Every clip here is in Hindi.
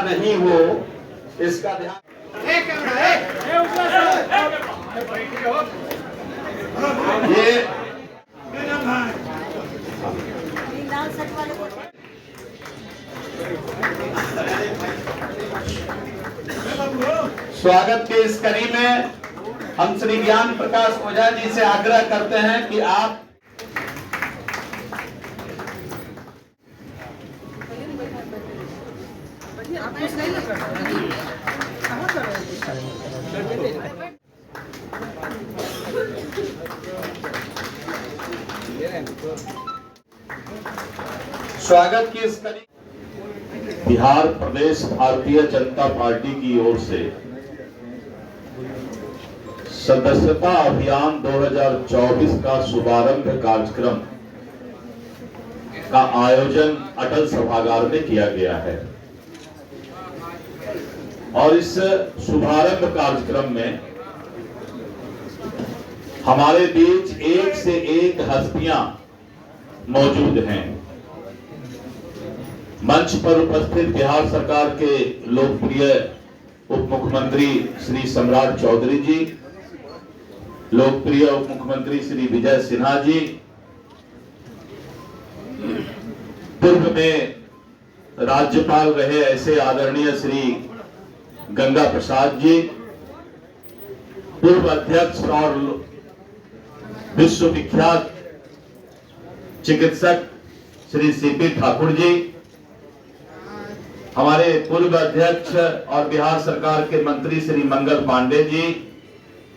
नहीं हो, इसका ध्यान। ये स्वागत के इस कड़ी में हम श्री ज्ञान प्रकाश ओझा जी से आग्रह करते हैं कि आप स्वागत की इस कड़ी बिहार प्रदेश भारतीय जनता पार्टी की ओर से सदस्यता अभियान 2024 का शुभारंभ कार्यक्रम का आयोजन अटल सभागार में किया गया है और इस शुभारंभ कार्यक्रम में हमारे बीच एक से एक हस्तियां मौजूद हैं। मंच पर उपस्थित बिहार सरकार के लोकप्रिय उप मुख्यमंत्री श्री सम्राट चौधरी जी, लोकप्रिय उप मुख्यमंत्री श्री विजय सिन्हा जी, पूर्व में राज्यपाल रहे ऐसे आदरणीय श्री गंगा प्रसाद जी, पूर्व अध्यक्ष और विश्वविख्यात चिकित्सक श्री सीपी ठाकुर जी, हमारे पूर्व अध्यक्ष और बिहार सरकार के मंत्री श्री मंगल पांडे जी,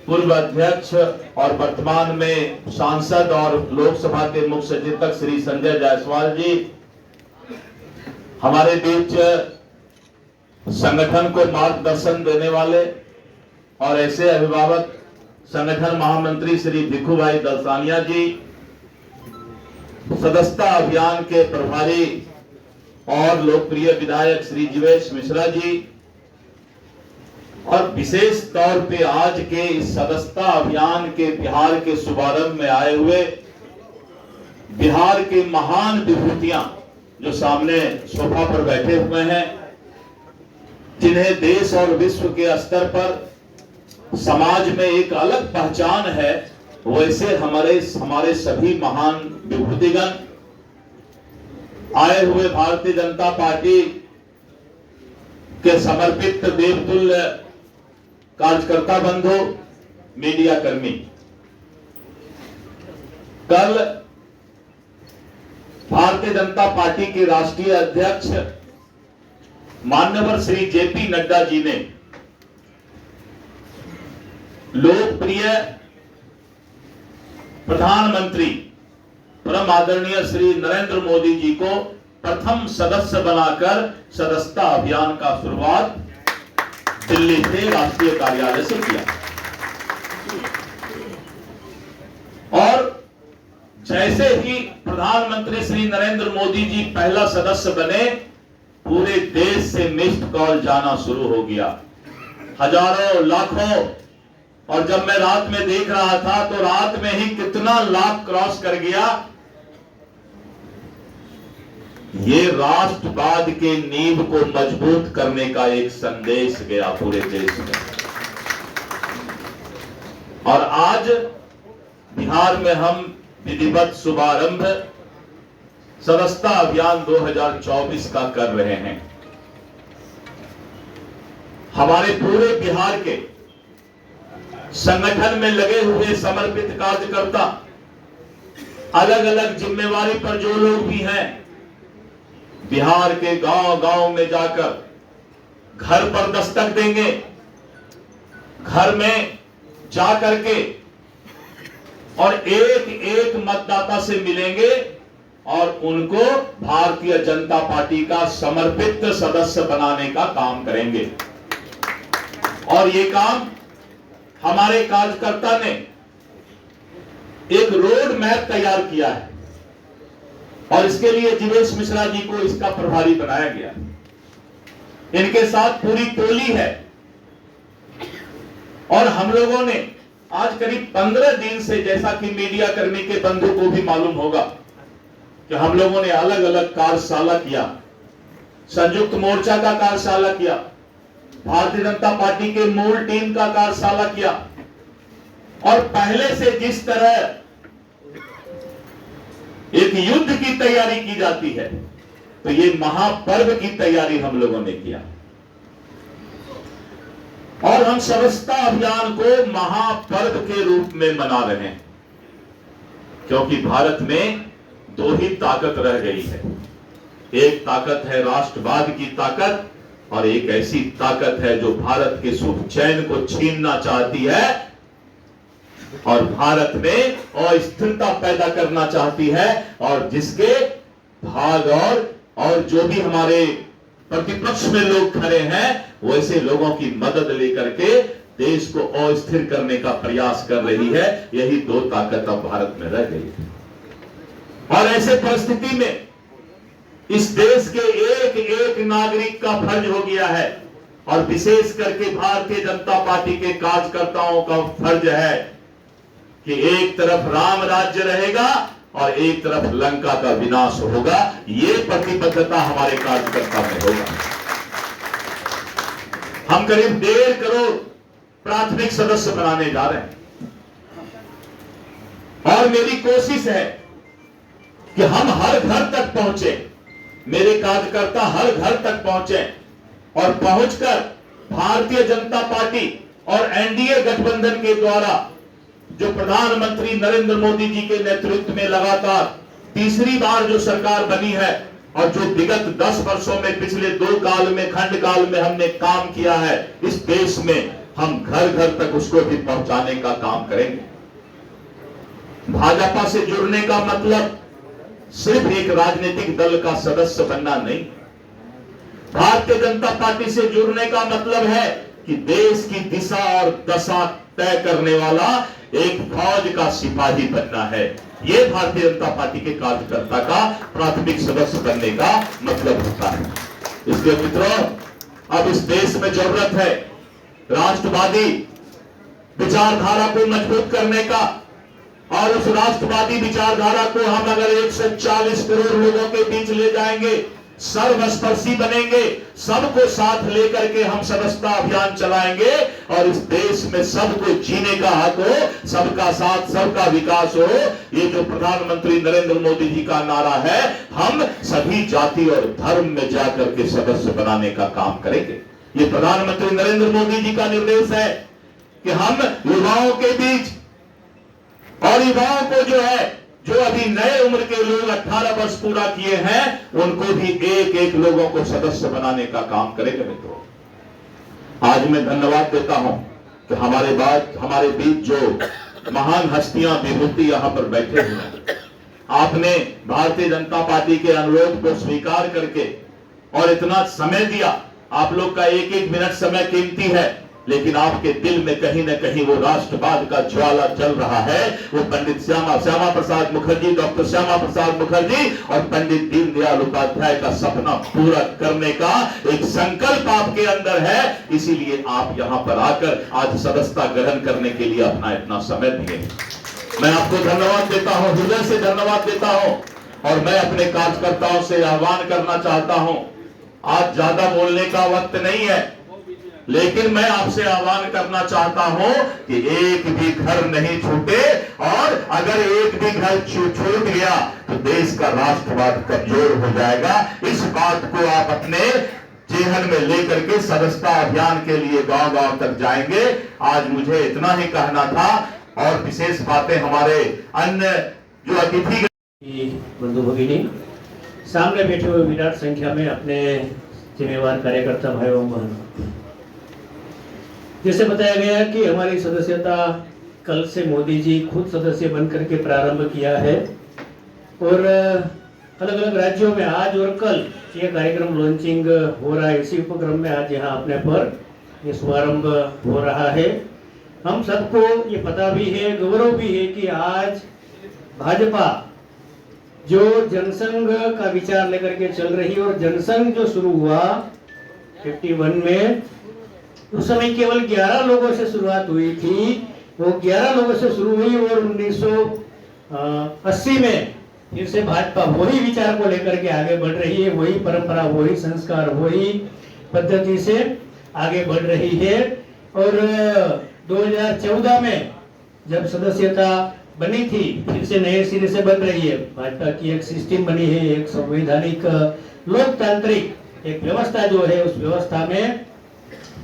पूर्व अध्यक्ष और वर्तमान में सांसद और लोकसभा के मुख्य सचेतक श्री संजय जायसवाल जी, हमारे बीच संगठन को मार्गदर्शन देने वाले और ऐसे अभिभावक संगठन महामंत्री श्री भिखू भाई दलसानिया जी, सदस्यता अभियान के प्रभारी और लोकप्रिय विधायक श्री जीवेश मिश्रा जी, और विशेष तौर पे आज के इस सदस्यता अभियान के बिहार के शुभारंभ में आए हुए बिहार के महान विभूतियां जो सामने सोफा पर बैठे हुए हैं, जिन्हें देश और विश्व के स्तर पर समाज में एक अलग पहचान है, वैसे हमारे सभी महान विभूतिगण आए हुए भारतीय जनता पार्टी के समर्पित देवतुल्य कार्यकर्ता बंधु, मीडिया कर्मी, कल भारतीय जनता पार्टी के राष्ट्रीय अध्यक्ष माननीय श्री जेपी नड्डा जी ने लोकप्रिय प्रधानमंत्री परम आदरणीय श्री नरेंद्र मोदी जी को प्रथम सदस्य बनाकर सदस्यता अभियान का शुरुआत दिल्ली से राष्ट्रीय कार्यालय से किया और जैसे ही प्रधानमंत्री श्री नरेंद्र मोदी जी पहला सदस्य बने, पूरे देश से मिस्ड कॉल जाना शुरू हो गया, हजारों लाखों। और जब मैं रात में देख रहा था तो रात में ही कितना लाख क्रॉस कर गया। ये राष्ट्रवाद के नींव को मजबूत करने का एक संदेश गया पूरे देश में। और आज बिहार में हम विधिवत शुभारंभ सदस्यता अभियान 2024 का कर रहे हैं। हमारे पूरे बिहार के संगठन में लगे हुए समर्पित कार्यकर्ता, अलग अलग जिम्मेवारी पर जो लोग भी हैं, बिहार के गांव-गांव में जाकर घर पर दस्तक देंगे, घर में जाकर के और एक एक मतदाता से मिलेंगे और उनको भारतीय जनता पार्टी का समर्पित सदस्य बनाने का काम करेंगे। और ये काम हमारे कार्यकर्ता ने एक रोड मैप तैयार किया है और इसके लिए जीवेश मिश्रा जी को इसका प्रभारी बनाया गया। इनके साथ पूरी टोली है और हम लोगों ने आज करीब 15 दिन से, जैसा कि मीडिया कर्मी के बंधु को भी मालूम होगा, कि हम लोगों ने अलग अलग कार्यशाला किया, संयुक्त मोर्चा का कार्यशाला किया, भारतीय जनता पार्टी के मूल टीम का कार्यशाला किया, और पहले से जिस तरह एक युद्ध की तैयारी की जाती है, तो ये महापर्व की तैयारी हम लोगों ने किया। और हम सदस्यता अभियान को महापर्व के रूप में मना रहे हैं, क्योंकि भारत में दो ही ताकत रह गई है। एक ताकत है राष्ट्रवाद की ताकत, और एक ऐसी ताकत है जो भारत के सुख चैन को छीनना चाहती है और भारत में अस्थिरता पैदा करना चाहती है, और जिसके भाग और जो भी हमारे प्रतिपक्ष में लोग खड़े हैं, वैसे लोगों की मदद लेकर के देश को अस्थिर करने का प्रयास कर रही है। यही दो ताकत अब भारत में रह गई है। और ऐसे परिस्थिति में इस देश के एक एक नागरिक का फर्ज हो गया है, और विशेष करके भारतीय जनता पार्टी के कार्यकर्ताओं का फर्ज है कि एक तरफ राम राज्य रहेगा और एक तरफ लंका का विनाश होगा। ये प्रतिबद्धता हमारे कार्यकर्ता में होगा। हम करीब 1.5 करोड़ प्राथमिक सदस्य बनाने जा रहे हैं, और मेरी कोशिश है कि हम हर घर तक पहुंचे, मेरे कार्यकर्ता हर घर तक पहुंचे, और पहुंचकर भारतीय जनता पार्टी और एनडीए गठबंधन के द्वारा जो प्रधानमंत्री नरेंद्र मोदी जी के नेतृत्व में लगातार तीसरी बार जो सरकार बनी है, और जो विगत 10 वर्षों में पिछले 2 काल में खंड काल में हमने काम किया है इस देश में, हम घर घर तक उसको भी पहुंचाने का काम करेंगे। भाजपा से जुड़ने का मतलब सिर्फ एक राजनीतिक दल का सदस्य बनना नहीं, भारतीय जनता पार्टी से जुड़ने का मतलब है कि देश की दिशा और दशा तय करने वाला एक फौज का सिपाही बनना है। यह भारतीय जनता पार्टी के कार्यकर्ता का प्राथमिक सदस्य बनने का मतलब होता है। इसलिए मित्रों, अब इस देश में जरूरत है राष्ट्रवादी विचारधारा को मजबूत करने का, और उस राष्ट्रवादी विचारधारा को हम अगर 140 करोड़ लोगों के बीच ले जाएंगे, सर्वस्पर्शी बनेंगे, सबको साथ लेकर के हम सदस्यता अभियान चलाएंगे, और इस देश में सबको जीने का हक हो, सबका साथ सबका विकास हो। ये जो प्रधानमंत्री नरेंद्र मोदी जी का नारा है, हम सभी जाति और धर्म में जाकर के सदस्य बनाने का काम करेंगे। ये प्रधानमंत्री नरेंद्र मोदी जी का निर्देश है कि हम युवाओं के बीच, और युवाओं को जो अभी नए उम्र के लोग 18 वर्ष पूरा किए हैं, उनको भी एक एक लोगों को सदस्य बनाने का काम करेंगे। मित्रों, आज मैं धन्यवाद देता हूं कि हमारे बीच जो महान हस्तियां विभूति यहां पर बैठे हुए हैं, आपने भारतीय जनता पार्टी के अनुरोध को स्वीकार करके और इतना समय दिया। आप लोग का एक एक मिनट समय कीमती है, लेकिन आपके दिल में कहीं न कहीं वो राष्ट्रवाद का ज्वाला जल रहा है। वो पंडित श्यामा प्रसाद मुखर्जी, डॉक्टर श्यामा प्रसाद मुखर्जी और पंडित दीनदयाल उपाध्याय का सपना पूरा करने का एक संकल्प आपके अंदर है। इसीलिए आप यहाँ पर आकर आज सदस्यता ग्रहण करने के लिए अपना इतना समय दिए। मैं आपको धन्यवाद देता हूँ, हृदय से धन्यवाद देता हूँ, और मैं अपने कार्यकर्ताओं से आह्वान करना चाहता हूँ। आज ज्यादा बोलने का वक्त नहीं है, लेकिन मैं आपसे आह्वान करना चाहता हूं कि एक भी घर नहीं छूटे, और अगर एक भी घर छूट गया तो देश का राष्ट्रवाद कमजोर हो जाएगा। इस बात को आप अपने जेहन में लेकर के सदस्यता अभियान के लिए गांव गांव तक जाएंगे। आज मुझे इतना ही कहना था, और विशेष बातें हमारे अन्य जो अतिथि बंधु भगिनी सामने बैठे हुए विराट संख्या में अपने जिम्मेवार कार्यकर्ता भाइयों बहनों, जैसे बताया गया कि हमारी सदस्यता कल से मोदी जी खुद सदस्य बनकर के प्रारंभ किया है, और अलग अलग राज्यों में आज और कल ये कार्यक्रम लॉन्चिंग हो रहा है। इसी उपक्रम में आज यहाँ अपने पर ये शुभारंभ हो रहा है। हम सबको ये पता भी है, गौरव भी है कि आज भाजपा जो जनसंघ का विचार लेकर के चल रही है, और जनसंघ जो शुरू हुआ 51 में, उस समय केवल 11 लोगों से शुरुआत हुई थी। वो 11 लोगों से शुरू हुई, और 1980 में फिर से भाजपा वही विचार को लेकर के आगे बढ़ रही है, वही परंपरा, वही संस्कार, वही पद्धति से आगे बढ़ रही है। और 2014 में जब सदस्यता बनी थी, फिर से नए सिरे से बन रही है। भाजपा की एक सिस्टम बनी है, एक संवैधानिक लोकतांत्रिक एक व्यवस्था जो है, उस व्यवस्था में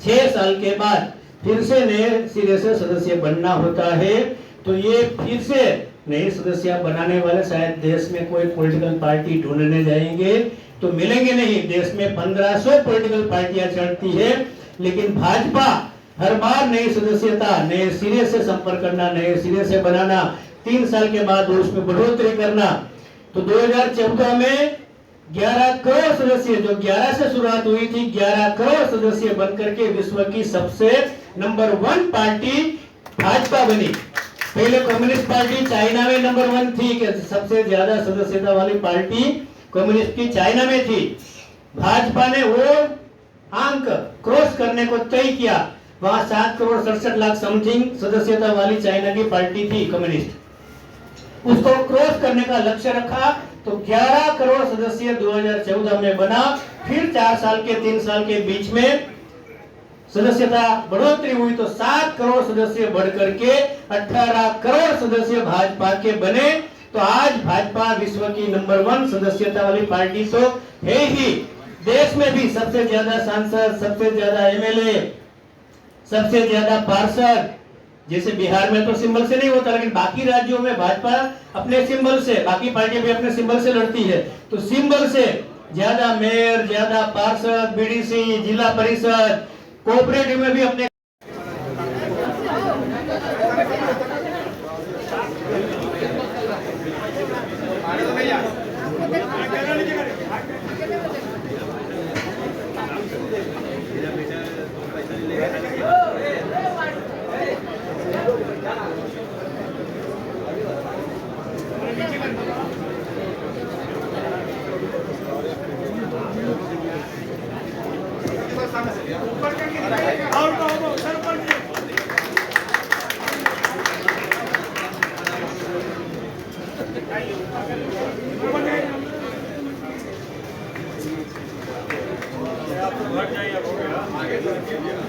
6 साल के बाद फिर से नए सिरे से सदस्य बनना होता है। तो ये फिर से नए सदस्य बनाने वाले शायद देश में कोई पॉलिटिकल पार्टी ढूंढने जाएंगे तो मिलेंगे नहीं। देश में 1500 पॉलिटिकल पार्टियां चलती है, लेकिन भाजपा हर बार नई सदस्यता, नए सिरे से संपर्क करना, नए सिरे से बनाना, 3 साल के बाद उसमें बढ़ोतरी करना। तो 2014 में 11 करोड़ सदस्य, जो 11 से शुरुआत हुई थी, 11 करोड़ सदस्य बनकर के विश्व की सबसे नंबर 1 पार्टी भाजपा बनी। पहले कम्युनिस्ट पार्टी चाइना में नंबर 1 थी कि सबसे ज्यादा सदस्यता वाली पार्टी कम्युनिस्ट की चाइना में थी। भाजपा ने वो अंक क्रॉस करने को तय किया। वहां 7 करोड़ 67 लाख समथिंग सदस्यता वाली चाइना की पार्टी थी कम्युनिस्ट। उसको क्रॉस करने का लक्ष्य रखा तो 11 करोड़ सदस्य 2014 में बना। फिर 4 साल के 3 साल के बीच में सदस्यता बढ़ोतरी हुई तो 7 करोड़ सदस्य बढ़ करके 18 करोड़ सदस्य भाजपा के बने। तो आज भाजपा विश्व की नंबर 1 सदस्यता वाली पार्टी तो है ही। देश में भी सबसे ज्यादा सांसद, सबसे ज्यादा एमएलए, सबसे ज्यादा पार्षद, जैसे बिहार में तो सिंबल से नहीं होता, लेकिन बाकी राज्यों में भाजपा अपने सिंबल से, बाकी पार्टियां भी अपने सिंबल से लड़ती है। तो सिंबल से ज्यादा मेयर, ज्यादा पार्षद, बीडीसी, जिला परिषद, कोऑपरेटिव में भी अपने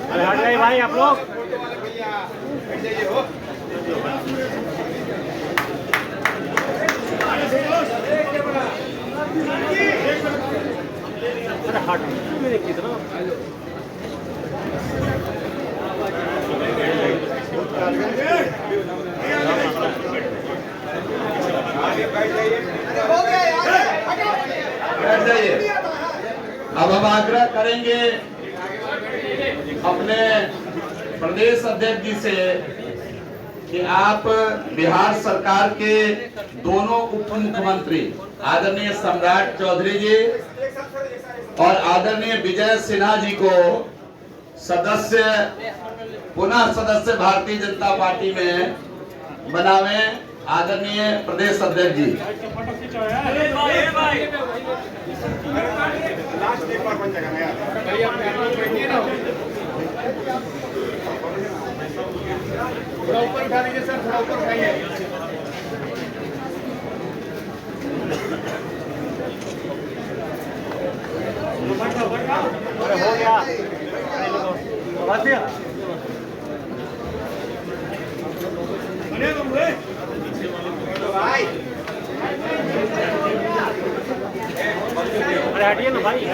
अरे हट गए भाई आप लोग। अरे हट मेरे कितना अब हम आग्रह करेंगे अपने प्रदेश अध्यक्ष जी से कि आप बिहार सरकार के दोनों उप मुख्यमंत्री आदरणीय सम्राट चौधरी जी और आदरणीय विजय सिन्हा जी को पुनः सदस्य भारतीय जनता पार्टी में बनावे। आदरणीय प्रदेश अध्यक्ष जी। थोड़ा ऊपर उठा लीजिए सर, थोड़ा ऊपर उठाइए। अरे हो गया अरे हटिए ना भाई।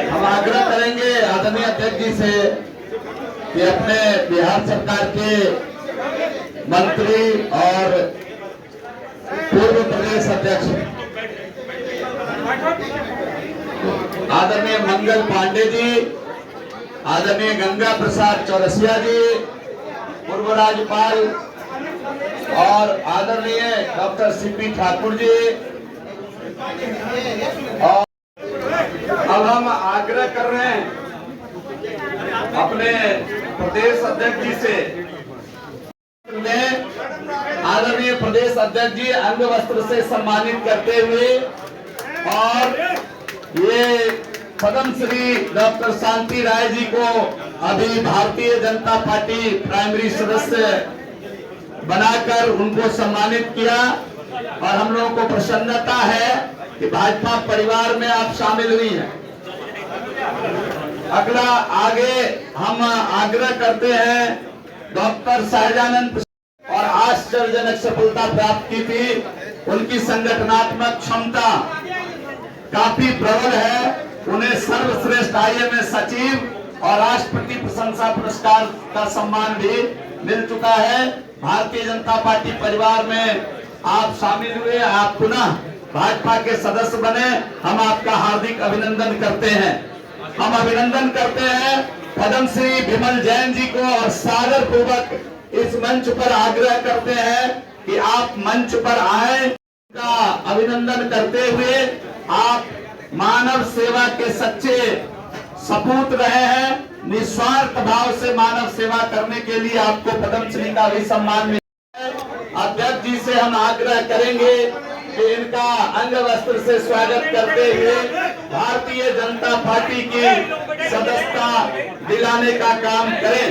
हम आग्रह करेंगे आदरणीय अध्यक्ष जी से कि अपने बिहार सरकार के मंत्री और पूर्व प्रदेश अध्यक्ष आदरणीय मंगल पांडे जी, आदरणीय गंगा प्रसाद चौरसिया जी, पूर्व राज्यपाल और आदरणीय डॉक्टर सीपी ठाकुर जी। और अब हम आग्रह कर रहे हैं अपने प्रदेश अध्यक्ष जी से, आदरणीय प्रदेश अध्यक्ष जी अंग वस्त्र से सम्मानित करते हुए और ये पद्म श्री डॉक्टर शांति राय जी को अभी भारतीय जनता पार्टी प्राइमरी सदस्य बनाकर उनको सम्मानित किया और हम लोगों को प्रसन्नता है कि भाजपा परिवार में आप शामिल हुई हैं। अगला आगे हम आग्रह करते हैं डॉक्टर सहजानंद और आश्चर्यजनक सफलता प्राप्त की थी। उनकी संगठनात्मक क्षमता काफी प्रबल है। उन्हें सर्वश्रेष्ठ IMS सचिव और राष्ट्रपति प्रशंसा पुरस्कार का सम्मान भी मिल चुका है। भारतीय जनता पार्टी परिवार में आप शामिल हुए, आप पुनः भाजपा के सदस्य बने, हम आपका हार्दिक अभिनंदन करते हैं। हम अभिनंदन करते हैं पद्मश्री विमल जैन जी को और सादर पूर्वक इस मंच पर आग्रह करते हैं कि आप मंच पर आए। का अभिनंदन करते हुए आप मानव सेवा के सच्चे सपूत रहे हैं। निस्वार्थ भाव से मानव सेवा करने के लिए आपको पद्मश्री का भी सम्मान मिला है। अध्यक्ष जी से हम आग्रह करेंगे कि इनका अंग वस्त्र से स्वागत करते हुए भारतीय जनता पार्टी की सदस्यता दिलाने का काम करें।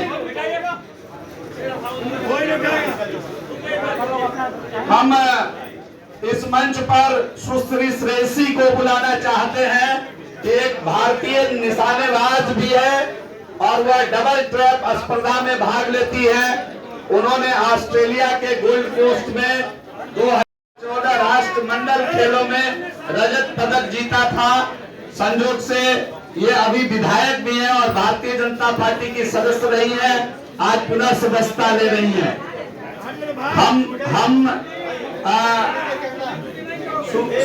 हम इस मंच पर सुश्री श्रेयसी को बुलाना चाहते हैं। एक भारतीय निशानेबाज भी है और वह डबल ट्रैप स्पर्धा में भाग लेती है। उन्होंने ऑस्ट्रेलिया के गोल्ड कोस्ट में 2014 राष्ट्रमंडल खेलों में रजत पदक जीता था। संयोग से ये अभी विधायक भी हैं और भारतीय जनता पार्टी की सदस्य रही हैं। आज पुनः सदस्यता ले रही हैं। हम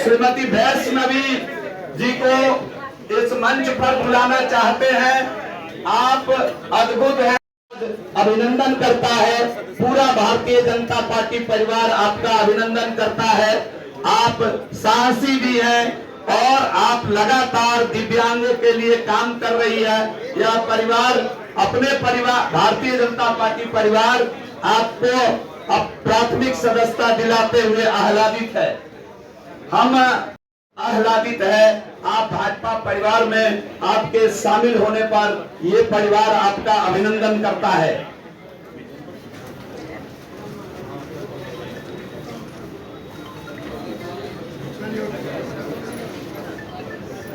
श्रीमती वैष्णवी जी को इस मंच पर बुलाना चाहते हैं। आप अद्भुत हैं। अभिनंदन करता है पूरा भारतीय जनता पार्टी परिवार, आपका अभिनंदन करता है। आप साहसी भी हैं और आप लगातार दिव्यांगों के लिए काम कर रही है। यह परिवार अपने परिवार भारतीय जनता पार्टी परिवार आपको अब प्राथमिक सदस्यता दिलाते हुए आह्लादित है। हम आह्लादित है आप भाजपा परिवार में आपके शामिल होने पर ये परिवार आपका अभिनंदन करता है।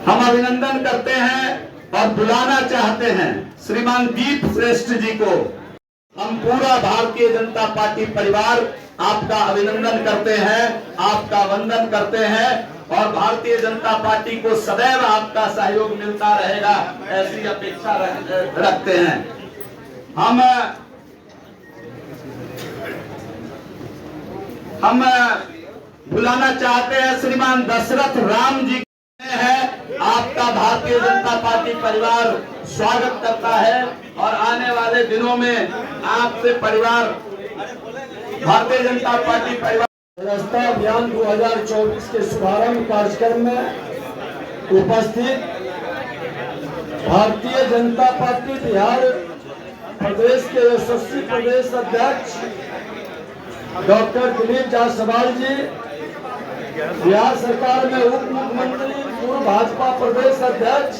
हम अभिनंदन करते हैं और बुलाना चाहते हैं श्रीमान दीप श्रेष्ठ जी को। हम पूरा भारतीय जनता पार्टी परिवार आपका अभिनंदन करते हैं, आपका वंदन करते हैं और भारतीय जनता पार्टी को सदैव आपका सहयोग मिलता रहेगा, ऐसी अपेक्षा रखते हैं। हम बुलाना चाहते हैं श्रीमान दशरथ राम जी है। आपका भारतीय जनता पार्टी परिवार स्वागत करता है और आने वाले दिनों में आपसे परिवार भारतीय जनता पार्टी परिवार सदस्यता अभियान 2024 के शुभारंभ कार्यक्रम में उपस्थित भारतीय जनता पार्टी बिहार प्रदेश के यशस्वी प्रदेश अध्यक्ष डॉक्टर दिलीप जायसवाल जी, बिहार सरकार में उप मुख्यमंत्री पूर्व भाजपा प्रदेश अध्यक्ष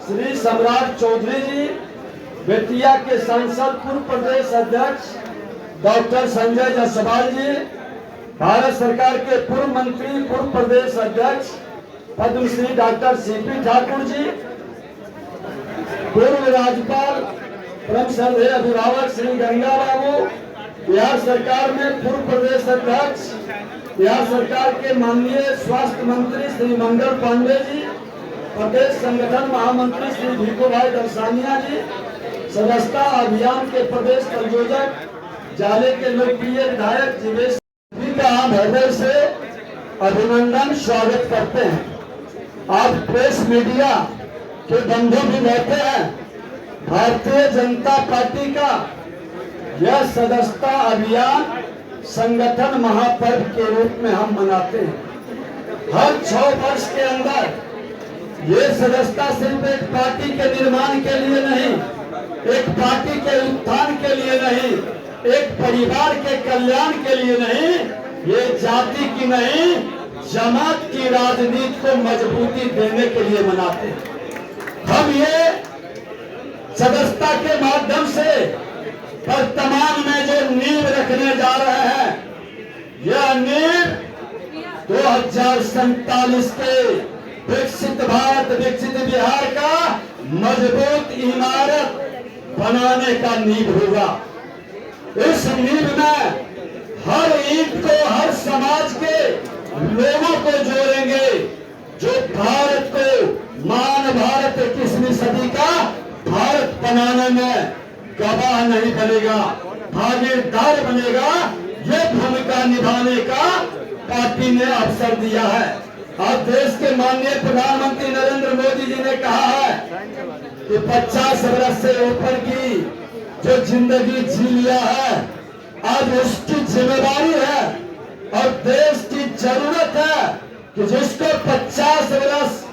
श्री सम्राट चौधरी जी, बेतिया के सांसद पूर्व प्रदेश अध्यक्ष डॉक्टर संजय जायसवाल जी, भारत सरकार के पूर्व मंत्री पूर्व प्रदेश अध्यक्ष पद्मश्री डॉक्टर CP ठाकुर जी, पूर्व राज्यपाल परम श्रद्धेय अभिभावक श्री गंगा बाबू, बिहार सरकार में पूर्व प्रदेश अध्यक्ष बिहार सरकार के माननीय स्वास्थ्य मंत्री श्री मंगल पांडे जी, प्रदेश संगठन महामंत्री श्री भिको भाई दर्शानिया जी, सदस्यता अभियान के प्रदेश संयोजक जाले के लोकप्रिय विधायक जीवेश का हम हृदय से अभिनंदन स्वागत करते हैं। आप प्रेस मीडिया के बंधु भी बैठे हैं। भारतीय जनता पार्टी का यह सदस्यता अभियान संगठन महापर्व के रूप में हम मनाते हैं। हर 6 वर्ष के अंदर ये सदस्यता सिर्फ एक पार्टी के निर्माण के लिए नहीं, एक पार्टी के उत्थान के लिए नहीं, एक परिवार के कल्याण के लिए नहीं, ये जाति की नहीं जमात की राजनीति को मजबूती देने के लिए मनाते हैं। हम ये सदस्यता के माध्यम से वर्तमान में जो नींव रखने जा रहे हैं 2047 के विकसित भारत विकसित बिहार का मजबूत इमारत बनाने का नींव होगा। इस नींव में हर ईंट को हर समाज के लोगों को जोड़ेंगे, जो भारत को मान भारत 21वीं सदी का भारत बनाने में गवाह नहीं बनेगा, भागीदार बनेगा। ये भूमिका निभाने का पार्टी ने अवसर दिया है। आज देश के माननीय प्रधानमंत्री नरेंद्र मोदी जी ने कहा है कि 50 वर्ष से ऊपर की जो जिंदगी जी लिया है, आज उसकी जिम्मेदारी है और देश की जरूरत है कि जिसको 50 वर्ष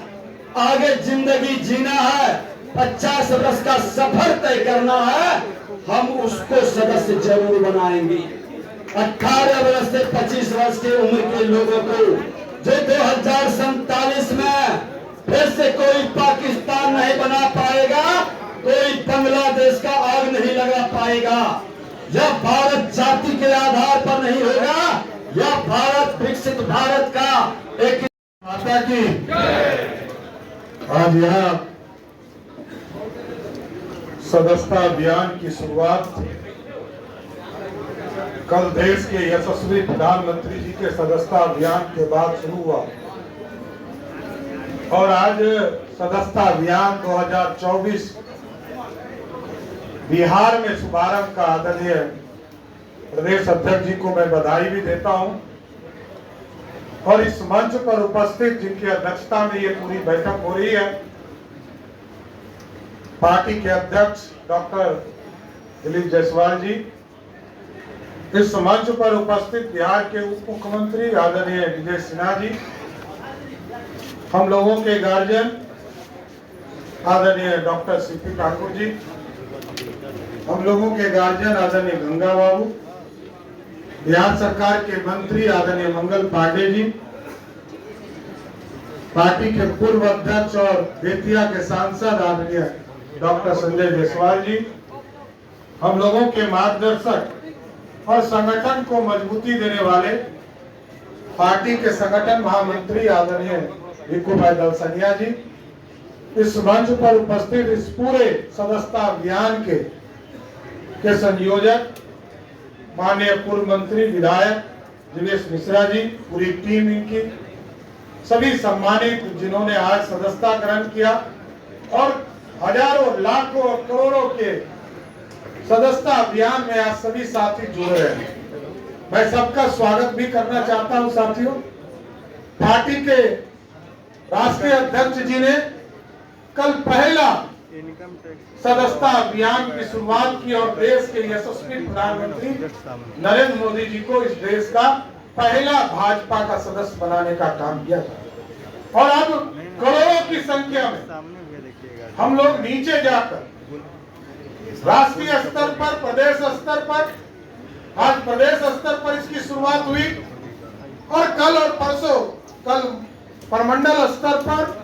आगे जिंदगी जीना है, 50 वर्ष का सफर तय करना है, हम उसको सदस्य जरूर बनाएंगे। 18 वर्ष से 25 वर्ष की उम्र के लोगों को जो 2047 में फिर से कोई पाकिस्तान नहीं बना पाएगा, कोई बांग्लादेश का आग नहीं लगा पाएगा। यह भारत जाति के आधार पर नहीं होगा, यह भारत विकसित भारत का एक माता की आज यहाँ सदस्यता अभियान की शुरुआत कल देश के यशस्वी प्रधानमंत्री जी के सदस्यता अभियान के बाद शुरू हुआ और आज सदस्यता अभियान 2024 बिहार में शुभारंभ का आदरणीय प्रदेश अध्यक्ष जी को मैं बधाई भी देता हूं और इस मंच पर उपस्थित जिनकी अध्यक्षता में ये पूरी बैठक हो रही है, पार्टी के अध्यक्ष डॉक्टर दिलीप जायसवाल जी, इस मंच पर उपस्थित बिहार के उप मुख्यमंत्री आदरणीय विजय सिन्हा जी, हम लोगों के गार्जियन आदरणीय डॉक्टर सीपी ठाकुर जी, हम लोगों के गार्जियन आदरणीय गंगा बाबू, बिहार सरकार के मंत्री आदरणीय मंगल पांडे जी, पार्टी के पूर्व अध्यक्ष और बेतिया के सांसद आदरणीय डॉक्टर संजय जायसवाल जी, हम लोगों के मार्गदर्शक और संगठन को मजबूती देने वाले पार्टी के संगठन महामंत्री आदरणीय भिक्खू भाई दलसनिया जी, इस मंच पर उपस्थित इस पूरे सदस्यता अभियान के संयोजक माननीय पूर्व मंत्री विधायक दिवेश मिश्रा जी, पूरी टीम इनकी, सभी सम्मानित जिन्होंने आज सदस्यता ग्रहण किया और हजारों लाखों और करोड़ों के सदस्यता अभियान में आज सभी साथी जुड़ रहे हैं। मैं सबका स्वागत भी करना चाहता हूं। साथियों, पार्टी के राष्ट्रीय अध्यक्ष जी ने कल पहला सदस्यता अभियान की शुरुआत की और देश के यशस्वी प्रधानमंत्री नरेंद्र मोदी जी को इस देश का पहला भाजपा का सदस्य बनाने का काम किया था और अब करोड़ों की संख्या में हम लोग नीचे जाकर राष्ट्रीय स्तर पर, प्रदेश स्तर पर, आज प्रदेश स्तर पर इसकी शुरुआत हुई और कल और परसों, कल प्रमंडल स्तर पर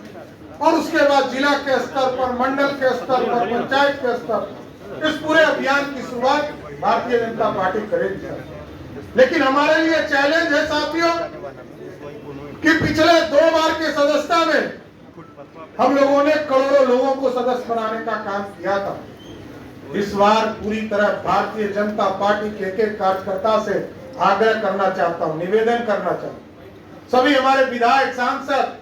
और उसके बाद जिला के स्तर पर, मंडल के स्तर पर, पंचायत के स्तर पर इस पूरे अभियान की शुरुआत भारतीय जनता पार्टी करेगी। लेकिन हमारे लिए चैलेंज है साथियों कि पिछले 2 बार के सदस्यता में हम लोगों ने करोड़ों लोगों को सदस्य बनाने का काम किया था। इस बार पूरी तरह भारतीय जनता पार्टी के एक कार्यकर्ता से आग्रह करना चाहता हूं, निवेदन करना चाहता हूं, सभी हमारे विधायक, सांसद,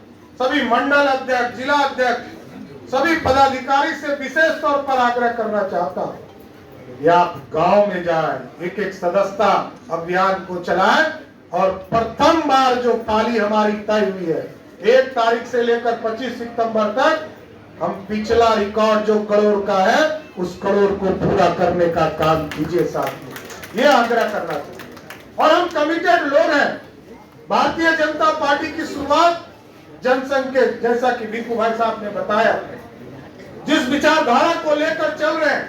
सभी मंडल अध्यक्ष, जिला अध्यक्ष, सभी पदाधिकारी से विशेष तौर पर आग्रह करना चाहता हूं कि आप गांव में जाएं, एक एक सदस्यता अभियान को चलाएं और प्रथम बार जो पाली हमारी तय हुई है 1 तारीख से लेकर 25 सितंबर तक, हम पिछला रिकॉर्ड जो करोड़ का है उस करोड़ को पूरा करने का काम कीजिए साथियों, ये आग्रह करना चाहिए। और हम कमिटेड लोग हैं। भारतीय जनता पार्टी की शुरुआत जनसंघ के, जैसा कि भिक्खू भाई साहब ने बताया, जिस विचारधारा को लेकर चल रहे हैं,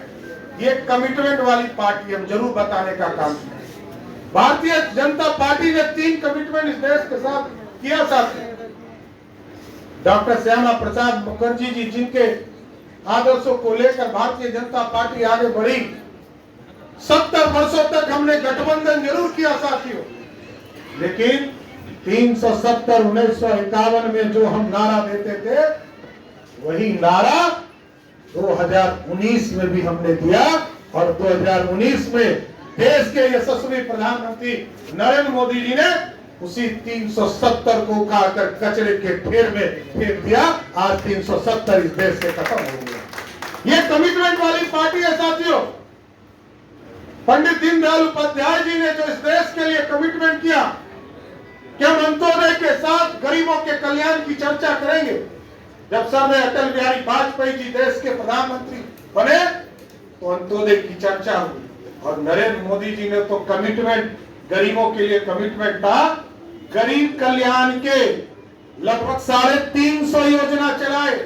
ये कमिटमेंट वाली पार्टी हम जरूर बताने का काम करें। भारतीय जनता पार्टी ने 3 कमिटमेंट इस देश के साथ किया साथी। डॉक्टर श्यामा प्रसाद मुखर्जी जी, जिनके आदर्शों को लेकर भारतीय जनता पार्टी आगे बढ़ी, 70 वर्षों तक हमने गठबंधन जरूर किया साथियों, लेकिन 370 1951 में जो हम नारा देते थे, वही नारा 2019 में भी हमने दिया और 2019 में देश के यशस्वी प्रधानमंत्री नरेंद्र मोदी जी ने उसी 370 को उठाकर कचरे के ढेर में फेंक दिया। आज 370 इस देश से खत्म हो गया। ये कमिटमेंट वाली पार्टी है साथियों। पंडित दीनदयाल उपाध्याय जी ने जो इस देश के लिए कमिटमेंट किया कि हम अंत्योदय के साथ गरीबों के कल्याण की चर्चा करेंगे। जब समय अटल बिहारी वाजपेयी जी देश के प्रधानमंत्री बने तो अंत्योदय की चर्चा हुई और नरेंद्र मोदी जी ने तो कमिटमेंट, गरीबों के लिए कमिटमेंट था, गरीब कल्याण के लगभग 350 योजना चलाए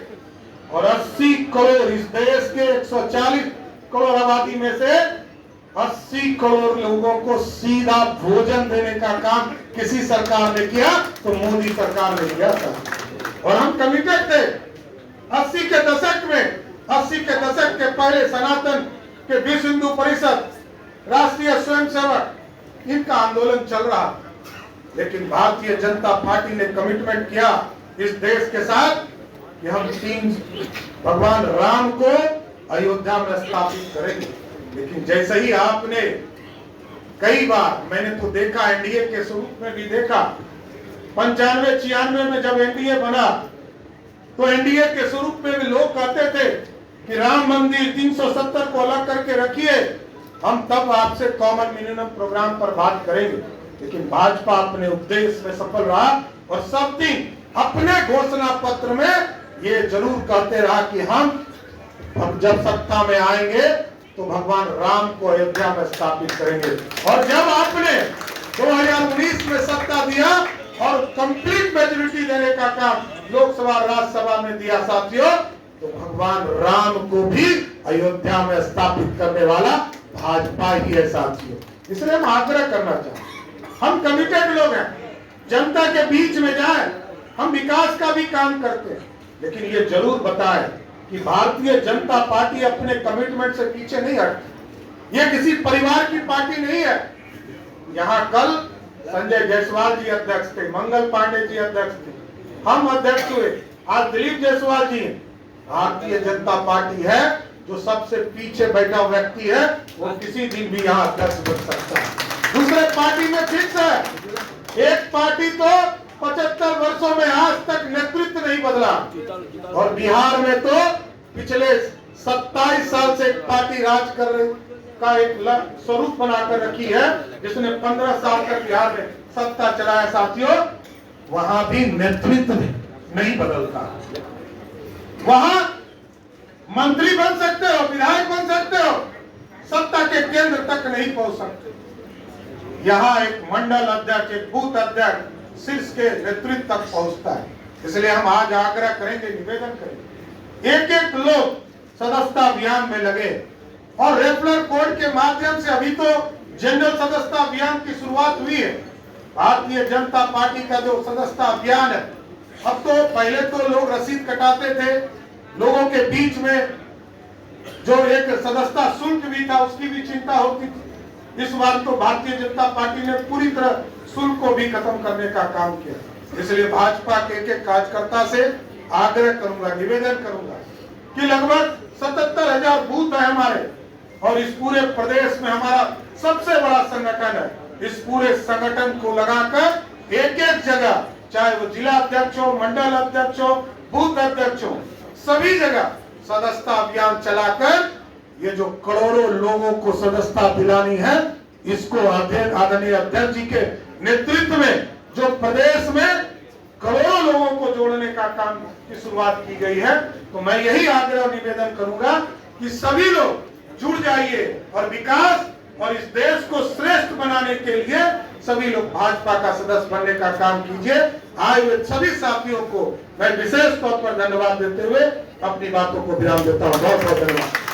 और 80 करोड़ इस देश के 140 करोड़ आबादी में से 80 करोड़ लोगों को सीधा भोजन देने का काम किसी सरकार ने किया तो मोदी सरकार ने किया था। और हम कमिटेड थे। 80 के दशक के पहले सनातन के विश्व हिंदू परिषद, राष्ट्रीय स्वयंसेवक, इनका आंदोलन चल रहा, लेकिन भारतीय जनता पार्टी ने कमिटमेंट किया इस देश के साथ कि हम भगवान राम को अयोध्या में स्थापित करेंगे। लेकिन जैसे ही आपने कई बार, मैंने तो देखा एनडीए के स्वरूप में भी देखा, 95-96 में जब एनडीए बना तो एनडीए के स्वरूप में भी लोग कहते थे कि राम मंदिर 370 को अलग करके रखिए, हम तब आपसे कॉमन मिनिमम प्रोग्राम पर बात करेंगे। लेकिन भाजपा अपने उद्देश्य में सफल रहा और सब दिन अपने घोषणा पत्र में ये जरूर कहते रहा कि हम जब सत्ता में आएंगे तो भगवान राम को अयोध्या में स्थापित करेंगे। और जब आपने 2019 में सत्ता दिया और कंप्लीट मेजोरिटी देने का काम लोकसभा राज्यसभा में दिया साथियों, तो भगवान राम को भी अयोध्या में स्थापित करने वाला भाजपा ही है साथियों। इसलिए हम आग्रह करना चाहते हैं, हम कमिटेड लोग हैं, जनता के बीच में जाए, हम विकास का भी काम करते हैं, लेकिन ये जरूर बताएं कि भारतीय जनता पार्टी अपने कमिटमेंट से पीछे नहीं हटती। ये किसी परिवार की पार्टी नहीं है। यहाँ कल संजय जायसवाल जी अध्यक्ष थे, मंगल पांडे जी अध्यक्ष थे, हम अध्यक्ष हुए, आज दिलीप जायसवाल जी। भारतीय जनता पार्टी है जो सबसे पीछे बैठा व्यक्ति है वो किसी दिन भी यहाँ अध्यक्ष बन सकता है। दूसरे पार्टी में फिक्स है। एक पार्टी तो 75 वर्षों में आज तक नेतृत्व नहीं बदला और बिहार में तो पिछले 27 साल से एक पार्टी राज कर रही का एक स्वरूप बनाकर रखी है, जिसने 15 साल तक बिहार में सत्ता चलाया साथियों। वहां भी नेतृत्व नहीं बदलता। वहां मंत्री बन सकते हो, विधायक बन सकते हो, सत्ता के केंद्र तक नहीं पहुंच सकते। यहाँ एक मंडल अध्यक्ष, एक बूथ अध्यक्ष शीर्ष के नेतृत्व तक पहुंचता है। इसलिए हम आज आग्रह करेंगे, निवेदन करेंगे, एक एक लोग सदस्यता अभियान में लगे और रेफरल कोड के माध्यम से अभी तो जनरल सदस्यता अभियान की शुरुआत हुई है। भारतीय जनता पार्टी का जो सदस्यता अभियान है, अब तो पहले तो लोग रसीद कटाते थे, लोगों के बीच में जो एक सदस्यता शुल्क भी था उसकी भी चिंता होती थी। इस बार तो भारतीय जनता पार्टी ने पूरी तरह शुल्क को भी खत्म करने का काम किया। इसलिए भाजपा के एक कार्यकर्ता से आग्रह करूंगा, निवेदन करूंगा कि लगभग 77,000 बूथ है हमारे और इस पूरे प्रदेश में हमारा सबसे बड़ा संगठन है। इस पूरे संगठन को लगाकर एक एक जगह, चाहे वो जिला अध्यक्ष हो, मंडल अध्यक्ष हो, बूथ अध्यक्ष हो, सभी जगह सदस्यता अभियान चलाकर ये जो करोड़ों लोगों को सदस्यता दिलानी है, इसको आदरणीय अध्यक्ष जी के नेतृत्व में जो प्रदेश में करोड़ों लोगों को जोड़ने का काम की शुरुआत की गई है, तो मैं यही आग्रह निवेदन करूंगा कि सभी लोग जुड़ जाइए और विकास और इस देश को श्रेष्ठ बनाने के लिए सभी लोग भाजपा का सदस्य बनने का काम कीजिए। आए हुए सभी साथियों को मैं विशेष तौर पर धन्यवाद देते हुए अपनी बातों को विराम देता हूँ। बहुत बहुत धन्यवाद।